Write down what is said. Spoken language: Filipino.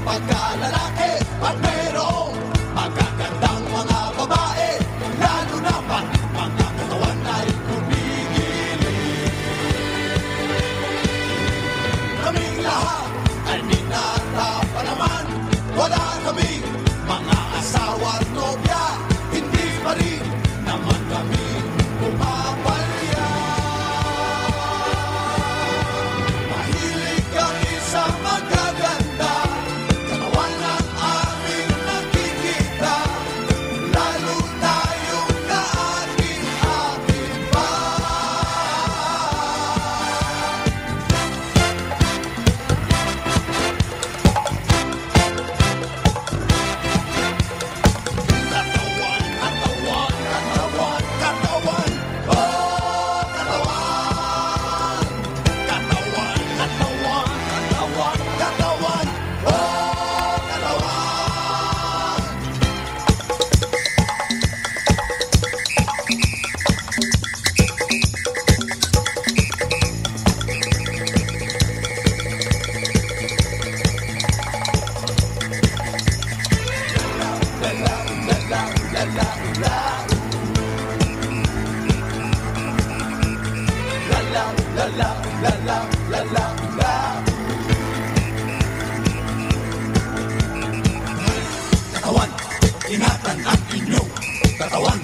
pagkalalaki. Pag mayroong magagandang mga babae, lalo naman mga katawan ay kumikilig. Kaming lahat ay binata pa naman. Wala kaming mga asawa at nobya, hindi pa rin naman kami pumapalya. Mahilig kami sa magaganda, katawan ang aming nakikita, lalo tayong kaakin-akin pa. Katawan, katawan, katawan, katawan, oh katawan. Katawan, katawan, katawan, katawan, oh katawan. La la la la la la la. Katawan, ingatan ang inyong katawan.